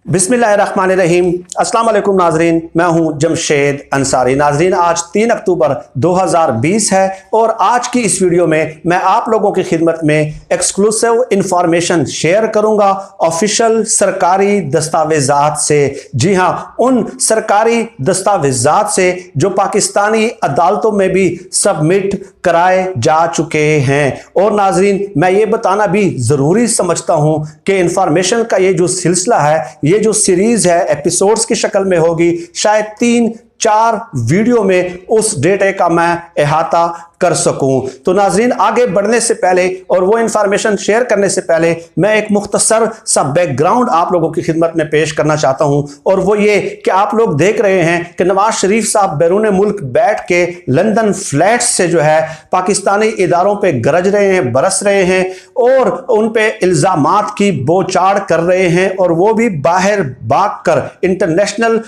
बिस्मिल्लाहिर्रहमानिर्रहीम। अस्सलाम वालेकुम नाजरीन, मैं हूं जमशेद अंसारी। नाजरीन, आज 3 अक्टूबर 2020 है और आज की इस वीडियो में मैं आप लोगों की खिदमत में एक्सक्लूसिव इंफॉर्मेशन शेयर करूंगा ऑफिशियल सरकारी दस्तावेजात से। जी हां, उन सरकारी दस्तावेजात से जो पाकिस्तानी अदालतों में भी सबमिट कराए जा चुके हैं। और नाजरीन, मैं ये बताना भी ज़रूरी समझता हूं कि इंफॉर्मेशन का ये जो सिलसिला है, ये जो सीरीज है एपिसोड्स की शक्ल में होगी, शायद 3-4 वीडियो में उस डेटा का मैं अहाता कर सकूं। तो नाजरीन, आगे बढ़ने से पहले और वो इंफॉर्मेशन शेयर करने से पहले मैं एक मुख्तसर सा बैकग्राउंड आप लोगों की खिदमत में पेश करना चाहता हूं। और वो ये कि आप लोग देख रहे हैं कि नवाज शरीफ साहब बैरून मुल्क बैठ के लंदन फ्लैट्स से जो है पाकिस्तानी इदारों पे गरज रहे हैं, बरस रहे हैं और उन पे इल्जामात की बौछार कर रहे हैं। और वो भी बाहर भाग कर इंटरनेशनल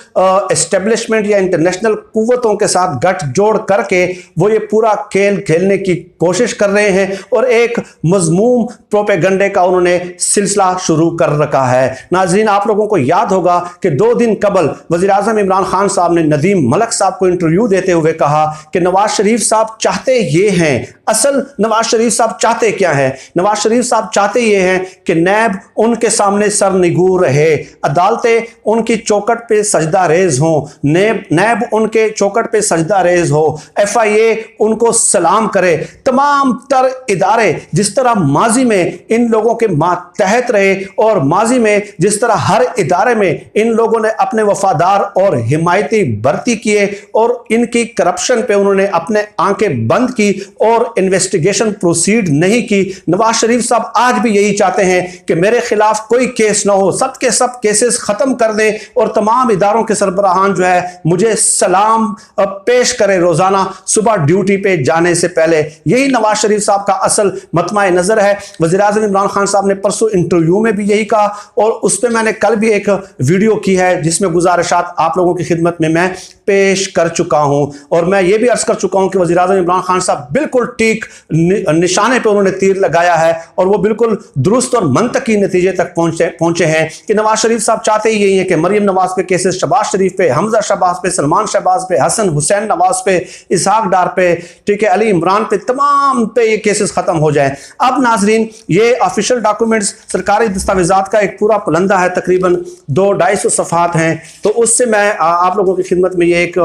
एस्टेब्लिशमेंट या इंटरनेशनल कुव्वतों के साथ गठजोड़ करके वो ये पूरा खेल खेलने की कोशिश कर रहे हैं और एक मजमूम प्रोपेगंडे का उन्होंने सिलसिला शुरू कर रखा है। नाज़रीन, आप लोगों को याद होगा कि 2 दिन कबल वज़ीर आज़म इमरान खान साहब ने नदीम मलिक साहब को इंटरव्यू देते हुए कहा कि नवाज शरीफ साहब चाहते ये हैं। असल नवाज शरीफ साहब चाहते क्या है? नवाज शरीफ साहब चाहते ये हैं कि नैब उनके सामने सरनिगू रहे, अदालतें उनकी चौकट पे सजदा रेज हों, नैब उनके चौकट पे सजदा रेज हो, FIA उनको सलाम करे। तमाम तर इदारे जिस तरह माजी में इन लोगों के मातहत रहे और माजी में जिस तरह हर इदारे में इन लोगों ने अपने वफादार और हिमायती भर्ती किए और इनकी करप्शन पे उन्होंने अपने आंखें बंद की और इन्वेस्टिगेशन प्रोसीड नहीं की। नवाज शरीफ साहब आज भी यही चाहते हैं कि मेरे खिलाफ कोई केस ना हो, सब के सब केसेस खत्म कर दें और तमाम इदारों के सरबराहान जो है मुझे सलाम पेश करे रोजाना सुबह ड्यूटी पे जाने से पहले। यही नवाज शरीफ साहब का असल मतमा नजर है। वज़ीर आज़म इमरान खान साहब ने परसों इंटरव्यू में भी यही कहा और उस पर मैंने कल भी एक वीडियो की है जिसमें गुजारिशात आप लोगों की खिदमत में मैं पेश कर चुका हूं। और मैं ये भी अर्ज कर चुका हूं कि वज़ीर आज़म इमरान खान साहब बिल्कुल ठीक निशाने पे उन्होंने तीर लगाया है और वो बिल्कुल दुरुस्त और मंतकी नतीजे तक पहुंचे हैं कि नवाज शरीफ साहब चाहते ही यही है कि मरियम नवाज पे केसेस, शहबाज शरीफ पे, हमजा शहबाज पे, सलमान शहबाज पे, हसन हुसैन नवाज पे, इसहाक डार पे, ठीक है, अली इमरान पे, तमाम पे ये केसेस खत्म हो जाएं। अब नाजरीन, ये ऑफिशियल डॉक्यूमेंट्स सरकारी दस्तावेजात का एक पूरा पुलंदा है, तकरीबन 200-250 सफ़हात हैं। तो उससे मैं आप लोगों की खिदमत में ये एक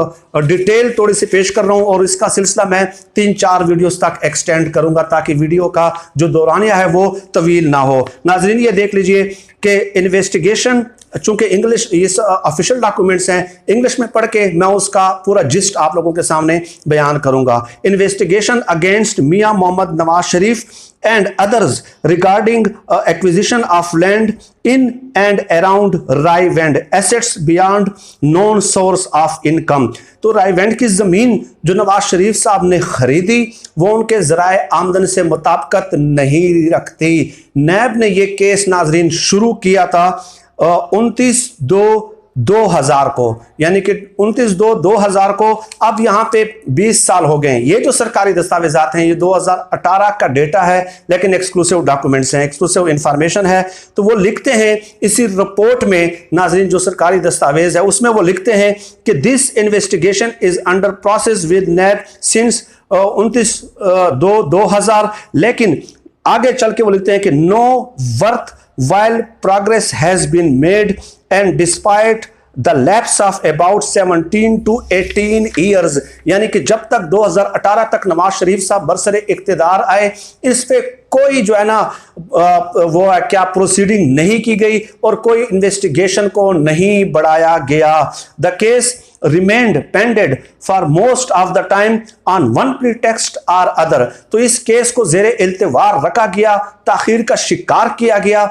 डिटेल थोड़ी सी पेश कर रहा हूं और इसका सिलसिला मैं 3-4 वीडियोस तक एक्सटेंड करूंगा ताकि वीडियो का जो दौरानिया है वो तवील ना हो। नाजरीन, ये देख लीजिए कि इन्वेस्टिगेशन, चूंकि इंग्लिश ये ऑफिशियल डॉक्यूमेंट्स हैं, इंग्लिश में पढ़ के मैं उसका पूरा जिस्ट आप लोगों के सामने बयान करूंगा। Investigation against Mian Mohammad Nawaz Sharif and others regarding acquisition of land in and around Raiwand, assets beyond known source of income। तो रायवेंड की ज़मीन जो नवाज शरीफ साहब ने खरीदी वो उनके ज़राए आमदन से मुताबिकत नहीं रखती। नैब ने ये केस नाजरीन शुरू किया था 29/2/2000 को, यानी कि 29/2/2000 को। अब यहाँ पे 20 साल हो गए। ये जो सरकारी दस्तावेजात हैं ये 2018 का डेटा है, लेकिन एक्सक्लूसिव डॉक्यूमेंट्स हैं, एक्सक्लूसिव इंफॉर्मेशन है। तो वो लिखते हैं इसी रिपोर्ट में नाजरीन, जो सरकारी दस्तावेज है उसमें वो लिखते हैं कि this investigation is under process with NAB since 29/2/2000। लेकिन आगे चल के वो लिखते हैं कि no worth while progress has been made and despite the lapse of about 17 to 18 years, यानी कि जब तक 2018 तक नवाज शरीफ साहब बरसरे इख्तिदार आए इस पे कोई जो है ना वो क्या प्रोसीडिंग नहीं की गई और कोई इन्वेस्टिगेशन को नहीं बढ़ाया गया। The case remained pended for most of the time on one pretext or other। तो इस केस को जेरे इल्तिवार रखा गया, ताखीर का शिकार किया गया,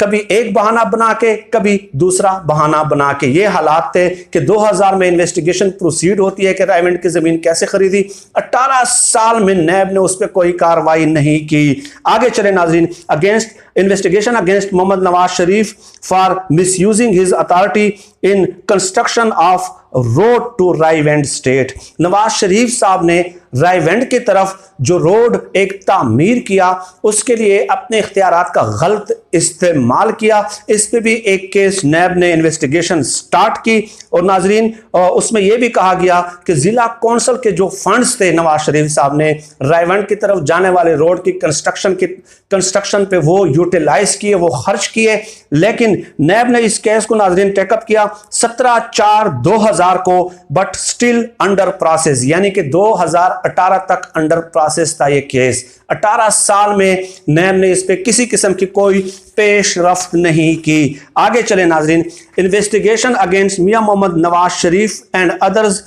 कभी एक बहाना बना के कभी दूसरा बहाना बना के। ये हालात थे कि 2000 में इन्वेस्टिगेशन प्रोसीड होती है कि रायवेंड की जमीन कैसे खरीदी। 18 साल में नैब ने उस पर कोई कार्रवाई नहीं की। आगे चले नाजरीन, against investigation against Mohammad Nawaz Sharif for misusing his authority in construction of road to Raiwind state. Nawaz Sharif sahab ने रायवेंड की तरफ जो रोड एक तामीर किया उसके लिए अपने इख्तियारात का गलत इस्तेमाल किया। इस पे भी एक केस नैब ने इन्वेस्टिगेशन स्टार्ट की और नाजरीन उसमें यह भी कहा गया कि जिला कौंसिल के जो फंड्स थे नवाज शरीफ साहब ने रायवेंड की तरफ जाने वाले रोड की कंस्ट्रक्शन पे वो यूटिलाइज किए, वो खर्च किए। लेकिन नैब ने इस केस को नाजरीन टेकअप किया 17/4/2000 को, बट स्टिल अंडर प्रोसेस, यानी कि 2018 तक अंडर प्रोसेस था ये केस। 18 साल में नैब ने इस पे किसी किस्म की कोई पेशरफ्त नहीं की। आगे चले नाजरीन, investigation against Mian Mohammad Nawaz Sharif and others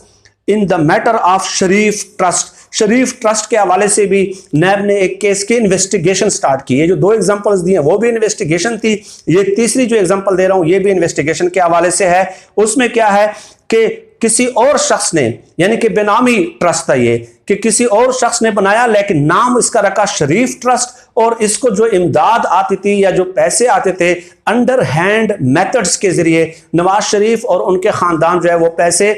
in the matter of Sharif trust के हवाले से भी नैब ने एक केस की इन्वेस्टिगेशन स्टार्ट की। ये जो दो एग्जांपल्स दिए वो भी इन्वेस्टिगेशन थी, ये तीसरी जो एग्जांपल दे रहा हूं ये भी इन्वेस्टिगेशन के हवाले से है। उसमें क्या है कि किसी और शख्स ने, यानी कि बेनामी ट्रस्ट था ये, कि किसी और शख्स ने बनाया लेकिन नाम इसका रखा शरीफ ट्रस्ट, और इसको जो इमदाद आती थी या जो पैसे आते थे अंडर हैंड मेथड्स के जरिए नवाज शरीफ और उनके खानदान जो है वो पैसे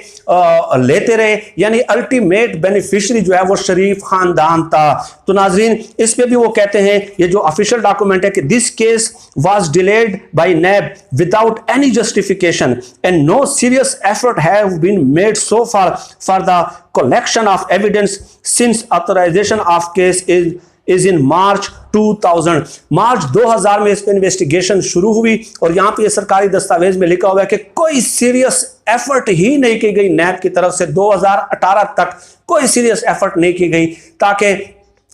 लेते रहे, यानी अल्टीमेट बेनिफिशियरी जो है वो शरीफ खानदान था। तो नाजरीन इस पे भी वो कहते हैं, ये जो ऑफिशियल डॉक्यूमेंट है, कि this case was delayed by NAB without any justification and no serious effort have been made so far for the collection of evidence since authorization of case is in March 2000। मार्च 2000 में इस पर investigation शुरू हुई और यहां पे सरकारी दस्तावेज में लिखा हुआ है कि कोई सीरियस एफर्ट ही नहीं की गई नैब की तरफ से। 2018 तक कोई सीरियस एफर्ट नहीं की गई ताकि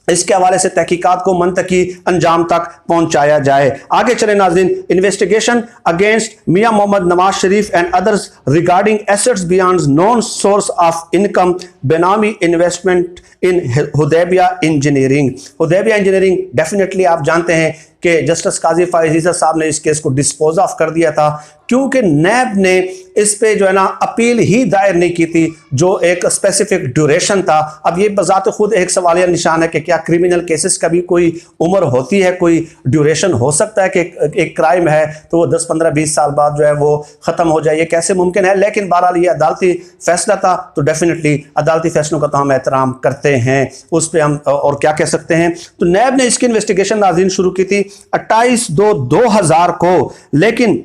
इसके हवाले से तहकीकात को मंतकी अंजाम तक पहुंचाया जाए। आगे चले नाज़रीन, investigation against Mian Mohammad Nawaz Sharif and others regarding assets beyond known source of income benami investment in Hudaibiya engineering. Hudaibiya engineering definitely आप जानते हैं कि जस्टिस काजी फायजीज़ा साहब ने इस केस को डिस्पोज ऑफ कर दिया था, क्योंकि नैब ने इस पे जो है ना अपील ही दायर नहीं की थी जो एक स्पेसिफिक ड्यूरेशन था। अब ये बजाते खुद एक सवालिया निशान है कि क्या क्रिमिनल केसेस का भी कोई उम्र होती है, कोई ड्यूरेशन हो सकता है कि एक क्राइम है तो वो 10, 15, 20 साल बाद जो है वो ख़त्म हो जाए, ये कैसे मुमकिन है। लेकिन बहरहाल ये अदालती फैसला था तो डेफिनेटली अदालती फैसलों का तो हम एहतराम करते हैं, उस पर हम और क्या कह सकते हैं। तो नैब ने इसकी इन्वेस्टिगेशन नाज़रीन शुरू की थी 28/2/2000 को, लेकिन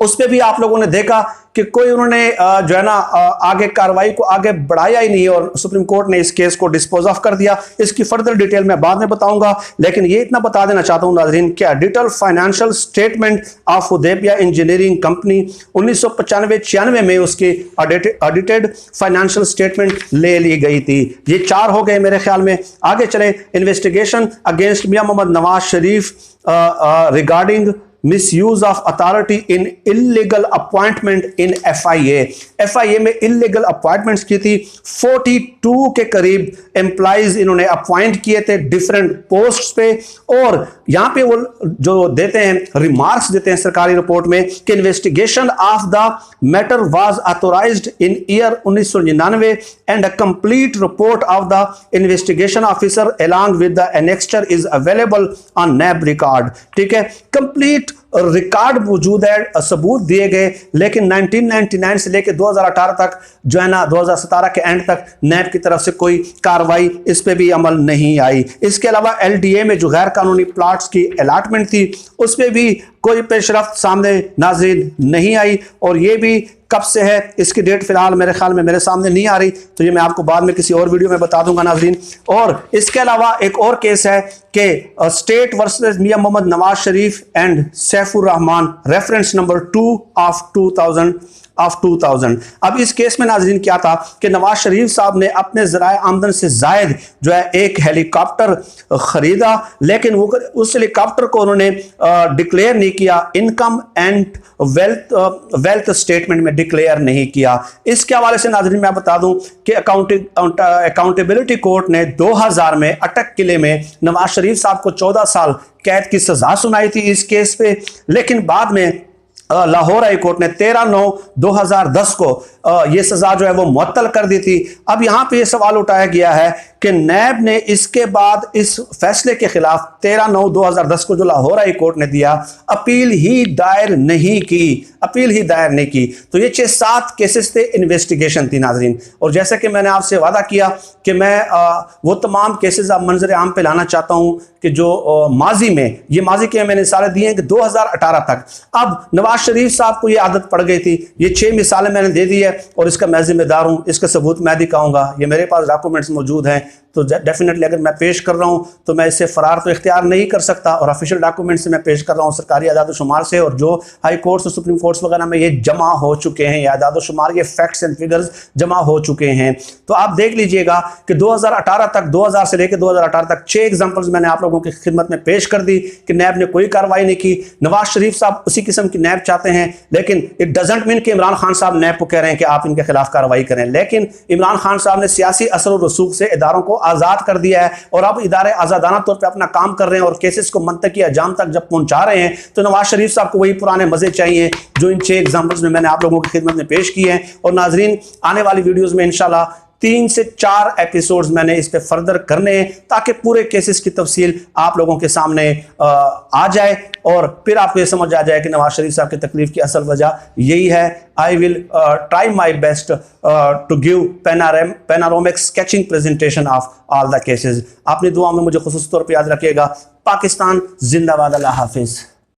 उस पर भी आप लोगों ने देखा कि कोई उन्होंने जो है ना आगे कार्रवाई को आगे बढ़ाया ही नहीं और सुप्रीम कोर्ट ने इस केस को डिस्पोज ऑफ कर दिया। इसकी फर्दर डिटेल मैं बाद में बताऊंगा, लेकिन ये इतना बता देना चाहता हूं नाज़रीन, क्या detail financial statement of Hudaibiya engineering company 1995-96 में उसकी ऑडिटेड फाइनेंशियल स्टेटमेंट ले ली गई थी। ये 4 हो गए मेरे ख्याल में। आगे चले, investigation against Mian Mohammad Nawaz Sharif regarding misuse of authority in illegal appointment in FIA में इलीगल अपॉइंटमेंट्स की थी। 42 के करीब एम्प्लॉइज इन्होंने अपॉइंट किए थे डिफरेंट पोस्ट्स पे, और यहां पे वो जो देते हैं रिमार्क्स देते हैं सरकारी रिपोर्ट में कि investigation of the matter was authorized in year 1999 and a complete report of the investigation officer along with the annexure is available on NAB record. ठीक है, कंप्लीट रिकॉर्ड मौजूद है, सबूत दिए गए, लेकिन 1999 से लेकर 2018 तक जो है ना 2017 के एंड तक नैब की तरफ से कोई कार्रवाई इस पे भी अमल नहीं आई। इसके अलावा LDA में जो गैर कानूनी प्लाट्स की अलॉटमेंट थी उस पर भी कोई पेशरफ्त सामने नाज़रीन नहीं आई, और ये भी कब से है इसकी डेट फिलहाल मेरे ख्याल में मेरे सामने नहीं आ रही, तो ये मैं आपको बाद में किसी और वीडियो में बता दूंगा नाज़रीन। और इसके अलावा एक और केस है कि state versus Mian Mohammad Nawaz Sharif and Saifur Rehman, reference number 2 of 2000। अब इस केस में नाज़रीन क्या था कि नवाज शरीफ साहब ने अपने ज़राए आमदन से जायद जो है एक हेलीकॉप्टर खरीदा, लेकिन वो उस हेलीकॉप्टर को उन्होंने डिक्लेयर नहीं किया, इनकम एंड वेल्थ स्टेटमेंट में डिक्लेयर नहीं किया। इसके हवाले से नाज़रीन मैं बता दूं कि अकाउंटेबिलिटी कोर्ट ने 2000 में अटक किले में नवाज शरीफ साहब को 14 साल कैद की सजा सुनाई थी इस केस पे, लेकिन बाद में लाहौर हाई कोर्ट ने 13/9/2010 को यह सजा जो है वो मुअत्तल कर दी थी। अब यहां पे ये सवाल उठाया गया है कि नैब ने इसके बाद इस फैसले के खिलाफ 13/9/2010 को जो लाहौर हाई कोर्ट ने दिया, अपील ही दायर नहीं की। तो ये 6-7 केसेस थे, इन्वेस्टिगेशन थी नाजरीन। और जैसे कि मैंने आपसे वादा किया कि मैं वो तमाम केसेस आप मंजर आम पे लाना चाहता हूं कि जो माजी में, ये माजी के मैंने मिसालें दी हैं कि 2018 तक। अब नवाज शरीफ साहब को ये आदत पड़ गई थी। ये 6 मिसालें मैंने दे दी है और इसका मैं जिम्मेदार हूं, इसका सबूत मैं दिखाऊंगा। ये मेरे पास डॉक्यूमेंट्स मौजूद हैं, तो डेफिनेटली अगर मैं पेश कर रहा हूं तो मैं इससे फरार तो इख्तियार नहीं कर सकता, और ऑफिशियल डॉक्यूमेंट से मैं पेश कर रहा हूं, सरकारी आदाद शुमार से, और जो हाई कोर्ट्स और सुप्रीम कोर्ट्स वगैरह में ये जमा हो चुके हैं, ये आदाद शुमार, ये फैक्ट्स एंड फिगर्स जमा हो चुके हैं। तो आप देख लीजिएगा कि 2018 तक, 2000 से लेकर 2018 तक 6 एग्जाम्पल्स मैंने आप लोगों की खिदमत में पेश कर दी कि नैब ने कोई कार्रवाई नहीं की। नवाज शरीफ साहब उसी किस्म की नैब चाहते हैं, लेकिन इट डजंट मीन कि इमरान खान साहब नैब को कह रहे हैं कि आप इनके खिलाफ कार्रवाई करें। लेकिन इमरान खान साहब ने सियासी असर और रसूख से इदारों को आजाद कर दिया है, और अब इदारे आजादाना तौर पे अपना काम कर रहे हैं और केसेस को मंतकी अंजाम तक जब पहुंचा रहे हैं, तो नवाज शरीफ साहब को वही पुराने मजे चाहिए जो इन 6 एग्जाम्पल्स में मैंने आप लोगों की खिदमत में पेश किए हैं। और नाजरीन, आने वाली वीडियोस में इंशाल्लाह 3 से 4 एपिसोड्स मैंने इस पे फर्दर करने हैं, ताकि पूरे केसेस की तफसील आप लोगों के सामने आ जाए और फिर आपको ये समझ आ जाए कि नवाज शरीफ साहब की तकलीफ की असल वजह यही है। I will try my best to give panoramic sketching presentation of all the cases. अपनी दुआ में मुझे खुसूस तौर पर याद रखिएगा। पाकिस्तान जिंदाबाद, अल्लाह हाफिज।